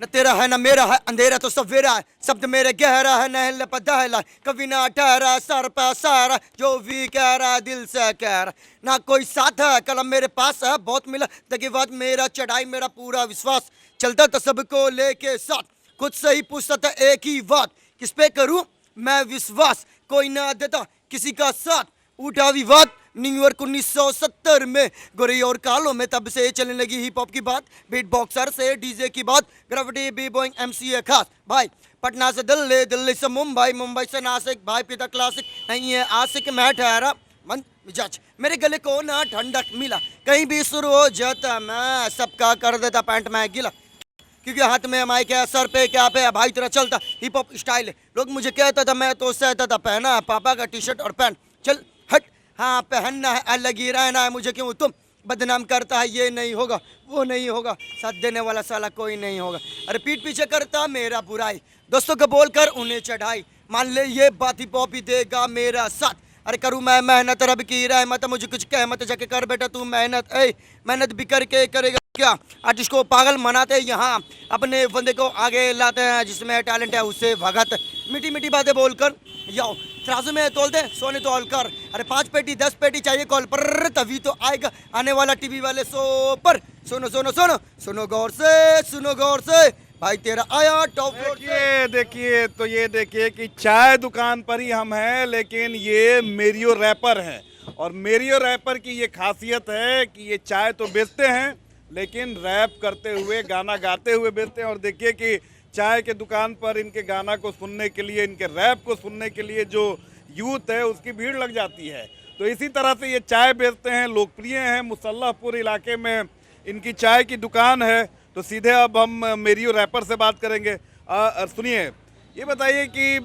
न तेरा है न मेरा है, अंधेरा तो सवेरा है, शब्द मेरे गहरा है, नहल पता है, कभी ना ठहरा, सर पे सारा जो भी कह रहा है दिल से कह रहा, ना कोई साथ है, कलम मेरे पास है, बहुत मिला दगेबाज मेरा चढ़ाई मेरा पूरा विश्वास, चलता था सबको लेके साथ, खुद से ही पूछता था एक ही बात, किस पे करूं मैं विश्वास, कोई ना देता किसी का साथ, उठा विवाद न्यूयॉर्क 1970 में, गोरी और कालों में तब से चलने लगी हिप हॉप की बात, बीट बॉक्सर से डीजे की बात, ग्रेविटी बी बॉइंग एमसीए खास भाई, पटना से दिल्ली, दिल्ली से मुंबई, मुंबई से नासिक, भाई पिता क्लासिक नहीं है आशिक, मैं ठहरा मन मिजाज, मेरे गले को ना ठंडक मिला, कहीं भी शुरू हो जाता मैं सबका कर देता पैंट में गिला, क्योंकि हाथ में माइक है, सर पे क्या पे भाई तेरा चलता हिप हॉप स्टाइल है, लोग मुझे कहता था मैं तो सहता था, पहना पापा का टी शर्ट और पैंट, चल हट हाँ पहनना है अलग ही रहना है, मुझे क्यों तुम बदनाम करता है, ये नहीं होगा वो नहीं होगा, साथ देने वाला साला कोई नहीं होगा, अरे पीठ पीछे करता मेरा बुराई, दोस्तों को बोलकर उन्हें चढ़ाई, मान ले ये बात ही पॉपी देगा मेरा साथ, अरे करूँ मैं मेहनत रब की रहमत, मुझे कुछ कह मत जाके कर बेटा तू मेहनत, मेहनत भी करके करेगा क्या, आर्टिस्ट को पागल मनाते यहाँ अपने बंदे को आगे लाते हैं, जिसमें टैलेंट है उससे भगत, मीठी मीठी बातें बोलकर याओ तराजू में तोल दे सोने तोल कर, अरे 5 पेटी 10 पेटी चाहिए कॉल पर, तभी तो आएगा आने वाला टीवी वाले शो पर, सुनो सुनो सुनो सुनो गौर से, सुनो गौर से भाई तेरा आया टॉप फ्लोर से। देखिए तो ये देखिए कि चाय दुकान पर ही हम हैं, लेकिन ये मेरियो रैपर हैं, और मेरियो रैपर की ये खासियत है कि ये चाय तो बेचते हैं लेकिन रैप करते हुए गाना गाते हुए बेचते हैं, और देखिए कि चाय के दुकान पर इनके गाना को सुनने के लिए, इनके रैप को सुनने के लिए जो यूथ है उसकी भीड़ लग जाती है, तो इसी तरह से ये चाय बेचते हैं, लोकप्रिय हैं, मुसल्लहपुर इलाके में इनकी चाय की दुकान है, तो सीधे अब हम मेरियो रैपर से बात करेंगे। सुनिए, ये बताइए कि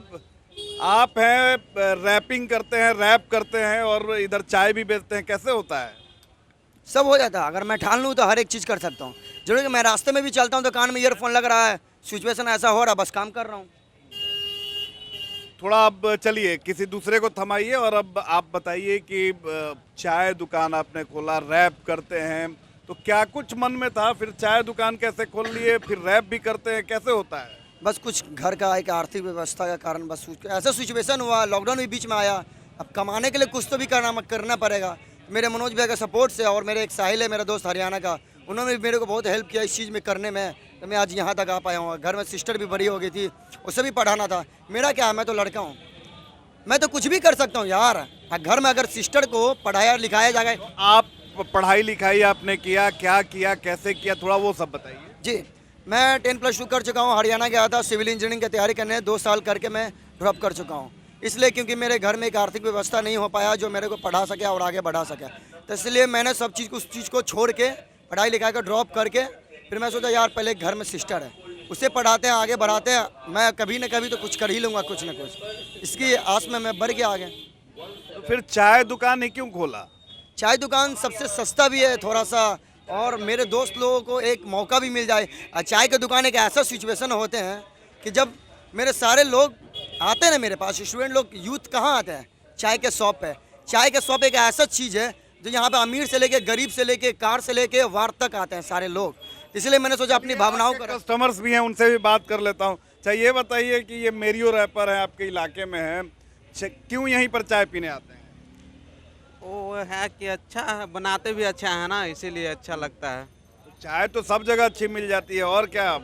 आप हैं रैपिंग करते हैं, रैप करते हैं और इधर चाय भी बेचते हैं, कैसे होता है? सब हो जाता है, अगर मैं ठान लूँ तो हर एक चीज़ कर सकता हूँ, जरूर कि मैं रास्ते में भी चलता हूँ तो कान में ईयरफोन लग रहा है, सिचुएशन ऐसा हो रहा बस काम कर रहा हूँ। थोड़ा अब चलिए किसी दूसरे को थमाइए और अब आप बताइए कि चाय दुकान आपने खोला, रैप करते हैं, तो क्या कुछ मन में था, फिर चाय दुकान कैसे खोल लिए, फिर रैप भी करते हैं, कैसे होता है? बस कुछ घर का एक आर्थिक व्यवस्था का कारण, बस ऐसा सिचुएशन हुआ, लॉकडाउन भी बीच में आया, अब कमाने के लिए कुछ तो भी करना पड़ेगा, मेरे मनोज भैया का सपोर्ट से, और मेरे एक साहिल है मेरा दोस्त हरियाणा का, उन्होंने भी मेरे को बहुत हेल्प किया इस चीज़ में करने में, तो मैं आज यहाँ तक आ पाया हूँ। घर में सिस्टर भी बड़ी हो गई थी, उसे भी पढ़ाना था, मेरा क्या है, मैं तो लड़का हूँ, मैं तो कुछ भी कर सकता हूँ यार, घर में अगर सिस्टर को पढ़ाया लिखाया जाए। आप पढ़ाई लिखाई आपने किया, क्या किया, कैसे किया, थोड़ा वो सब बताइए। जी, मैं 10+2 कर चुका हूँ, हरियाणा गया था सिविल इंजीनियरिंग की तैयारी करने, 2 साल करके मैं ड्रॉप कर चुका हूँ, इसलिए क्योंकि मेरे घर में एक आर्थिक व्यवस्था नहीं हो पाया जो मेरे को पढ़ा सके और आगे बढ़ा सके, तो इसलिए मैंने सब चीज़ उस चीज़ को छोड़ के पढ़ाई लिखाई का ड्रॉप करके फिर मैं सोचा यार पहले घर में सिस्टर है, उसे पढ़ाते हैं आगे बढ़ाते हैं, मैं कभी न कभी तो कुछ कर ही लूँगा कुछ न कुछ, इसकी आस में मैं बढ़ के आगे। तो फिर चाय दुकान ही क्यों खोला? चाय दुकान सबसे सस्ता भी है थोड़ा सा, और मेरे दोस्त लोगों को एक मौका भी मिल जाए। चाय की दुकान एक ऐसा सिचुएशन होते हैं कि जब मेरे सारे लोग आते हैं ना मेरे पास, स्टूडेंट लोग यूथ कहाँ आते हैं चाय के शॉप पे, चाय के शॉप एक ऐसा चीज़ है जो यहाँ पे अमीर से लेके गरीब से लेके कार से लेके वार तक आते हैं सारे लोग, इसलिए मैंने सोचा अपनी भावनाओं का। कस्टमर्स भी हैं, उनसे भी बात कर लेता हूँ। अच्छा ये बताइए कि ये मेरियो रैपर है आपके इलाके में है, क्यों यहीं पर चाय पीने आते हैं? वो है कि अच्छा है, बनाते भी अच्छा है ना, इसीलिए अच्छा लगता है। तो चाय तो सब जगह अच्छी मिल जाती है, और क्या?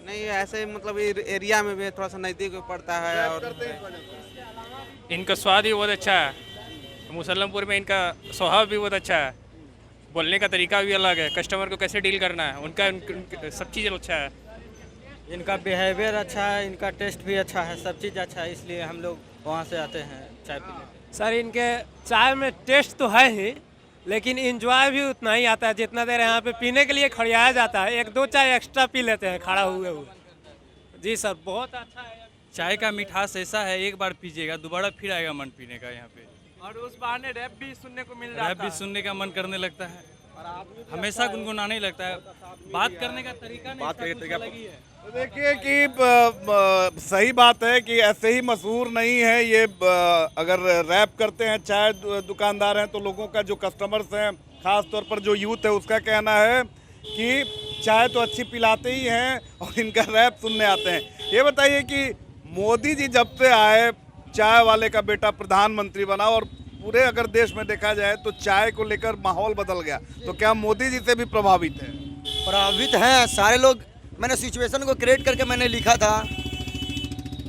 नहीं ऐसे मतलब एरिया में भी थोड़ा सा नज़दीक पड़ता है, और इनका स्वाद भी बहुत अच्छा है, मुसल्लमपुर में इनका स्वभाव भी बहुत अच्छा है, बोलने का तरीका भी अलग है, कस्टमर को कैसे डील करना है उनका सब चीज़ अच्छा है, इनका बिहेवियर अच्छा है, इनका टेस्ट भी अच्छा है, सब चीज़ अच्छा है, इसलिए हम लोग वहाँ से आते हैं चाय पीने। सर इनके चाय में टेस्ट तो है ही, लेकिन इंजॉय भी उतना ही आता है जितना देर यहाँ पे पीने के लिए खड़ियाया जाता है, 1-2 चाय एक्स्ट्रा पी लेते हैं खड़ा हुए। जी सर बहुत अच्छा है, चाय का मिठास ऐसा है, एक बार पीजिएगा दोबारा फिर आएगा मन पीने का यहाँ पे, और उस बहाने रैप भी सुनने को मिल जाता है, रैप भी सुनने का मन करने लगता है, हमेशा गुनगुनाने लगता है, बात करने का तरीका नहीं, इसका कुछ अलग ही है। तो देखिए कि सही बात है कि ऐसे ही मशहूर नहीं है ये, अगर रैप करते हैं, चाय दुकानदार हैं, तो लोगों का जो कस्टमर्स हैं, ख़ास तौर पर जो यूथ है, उसका कहना है कि चाय तो अच्छी पिलाते ही हैं और इनका रैप सुनने आते हैं। ये बताइए कि मोदी जी जब से आए, चाय वाले का बेटा प्रधानमंत्री बना और पूरे अगर देश में देखा जाए तो चाय को लेकर माहौल बदल गया, तो क्या मोदी जी से भी प्रभावित है? प्रभावित हैं सारे लोग। मैंने सिचुएशन को क्रिएट करके मैंने लिखा था,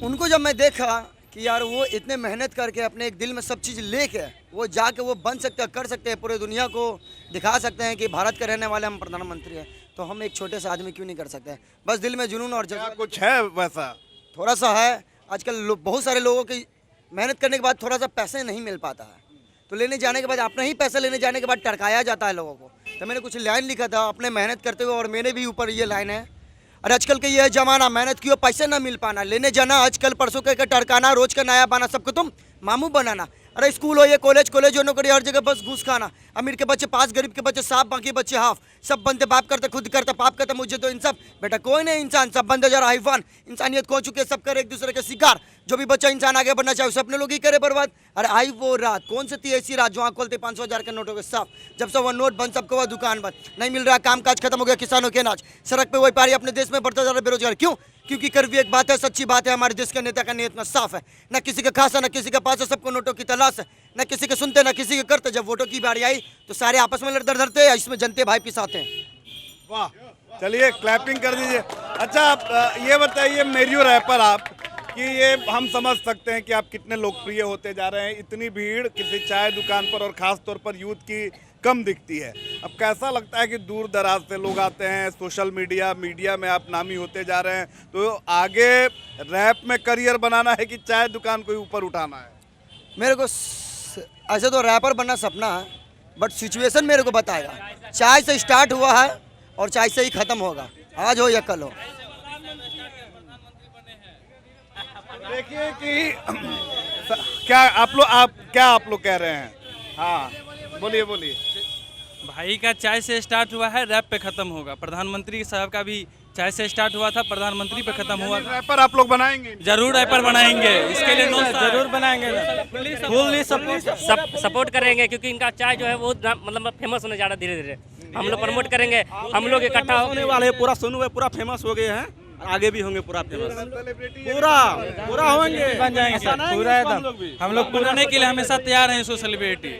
उनको जब मैं देखा कि यार वो इतने मेहनत करके अपने एक दिल में सब चीज़ लेके वो जाके वो बन सकते हैं, कर सकते हैं, पूरे दुनिया को दिखा सकते हैं कि भारत के रहने वाले हम प्रधानमंत्री हैं, तो हम एक छोटे से आदमी क्यों नहीं कर सकते हैं? बस दिल में जुनून और क्या जज्बा कुछ है वैसा? थोड़ा सा है। आजकल बहुत सारे लोगों की मेहनत करने के बाद थोड़ा सा पैसे नहीं मिल पाता है, तो लेने जाने के बाद अपने ही पैसे लेने जाने के बाद टरकाया जाता है लोगों को। तो मैंने कुछ लाइन लिखा था अपने मेहनत करते हुए, और मेरे भी ऊपर ये लाइन है, और आजकल के ये जमाना मेहनत क्यों पैसे ना मिल पाना, लेने जाना आजकल परसों के टरकाना, रोज का नया पाना, सबको तुम मामू बनाना। अरे स्कूल हो ये कॉलेज हो नौकरी, हर जगह बस घूस खाना। अमीर के बच्चे पास, गरीब के बच्चे साफ, बाकी बच्चे हाफ। सब बनते बाप करते, खुद करते पाप करते, मुझे तो इंसाफ। बेटा कोई नहीं इंसान, सब बंदे जरा हाइफान। इंसानियत खो चुके, सब करे एक दूसरे के शिकार। जो भी बच्चा इंसान आगे बढ़ना चाहे अपने लोग ही करे बर्बाद। अरे आई वो रात, कौन सी थी ऐसी रात जो आँख खोलते 500,000 के नोटों के साफ, जब सब वह नोट बंद, सबको वह दुकान बंद, नहीं मिल रहा काम काज, खत्म हो गया किसानों के नाच, सड़क पे वही पारी, अपने देश में बढ़ता जा रहा बेरोजगार। क्यों? क्योंकि करवी एक बात है, सच्ची बात है, हमारे देश के नेता का नीयत में साफ है। न किसी का खास है, न किसी के पास है, सबको नोटों की तलाश है। न किसी के सुनते, न किसी के करते। जब वोटों की बारी आई तो सारे आपस में लड़ धरते हैं, इसमें जनते भाई पिसाते हैं। वाह, चलिए क्लैपिंग कर दीजिए। अच्छा, आप ये बताइए मेरियो रैपर आप, कि ये हम समझ सकते हैं कि आप कितने लोकप्रिय होते जा रहे हैं। इतनी भीड़ किसी चाय दुकान पर और ख़ास तौर पर यूथ की कम दिखती है। अब कैसा लगता है कि दूर दराज से लोग आते हैं, सोशल मीडिया में आप नामी होते जा रहे हैं, तो आगे रैप में करियर बनाना है कि चाय दुकान को ऊपर उठाना है? मेरे को ऐसे तो रैपर बनना सपना है, बट सिचुएशन मेरे को बताएगा। चाय से स्टार्ट हुआ है और चाय से ही ख़त्म होगा, आज हो या कल हो। देखिए कि क्या आप लोग कह रहे हैं? हाँ, बोलिए। भाई का चाय से स्टार्ट हुआ है, रैप पे खत्म होगा। प्रधानमंत्री साहब का भी चाय से स्टार्ट हुआ था, प्रधानमंत्री पे खत्म हुआ। रैपर आप लोग बनाएंगे? जरूर रैपर बनाएंगे, इसके लिए जरूर बनाएंगे, फुल्ली सपोर्ट करेंगे, क्योंकि इनका चाय जो है वो मतलब फेमस होने जा रहा है धीरे धीरे। हम लोग प्रमोट करेंगे, हम लोग इकट्ठा होने वाले पूरा सुनो, पूरा फेमस हो गए हैं, आगे भी होंगे पूरा फेमस, पूरा होंगे, बन जाएंगे पूरा एकदम। हम लोग बनाने के लिए हमेशा तैयार हैं इसको सेलिब्रिटी।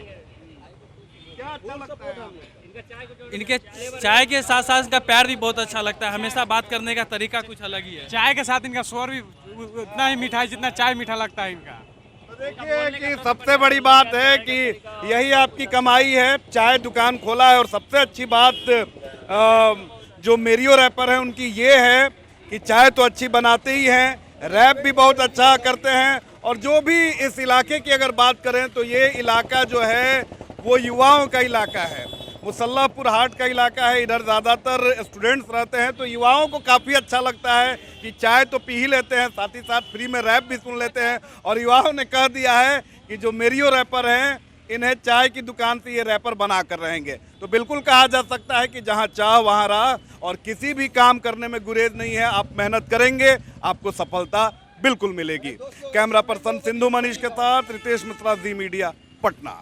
इनके चाय के साथ साथ इनका प्यार भी बहुत अच्छा लगता है, हमेशा बात करने का तरीका कुछ अलग ही है। चाय के साथ इनका स्वर भी उतना ही मीठा है जितना चाय मीठा लगता है इनका। देखिए कि सबसे बड़ी बात है कि यही आपकी कमाई है, चाय दुकान खोला है। और सबसे अच्छी बात जो मेरियो रैपर है उनकी ये है कि चाय तो अच्छी बनाते ही हैं, रैप भी बहुत अच्छा करते हैं। और जो भी इस इलाके की अगर बात करें तो ये इलाका जो है वो युवाओं का इलाका है, मुसल्लापुर हाट का इलाका है। इधर ज़्यादातर स्टूडेंट्स रहते हैं, तो युवाओं को काफ़ी अच्छा लगता है कि चाय तो पी ही लेते हैं, साथ ही साथ फ्री में रैप भी सुन लेते हैं। और युवाओं ने कह दिया है कि जो मेरियो रैपर हैं इन्हें चाय की दुकान से ये रैपर बना कर रहेंगे। तो बिल्कुल कहा जा सकता है कि जहां चाह वहां राह, और किसी भी काम करने में गुरेज नहीं है। आप मेहनत करेंगे, आपको सफलता बिल्कुल मिलेगी। कैमरा पर्सन सिंधु मनीष के साथ रितेश मिश्रा, जी मीडिया, पटना।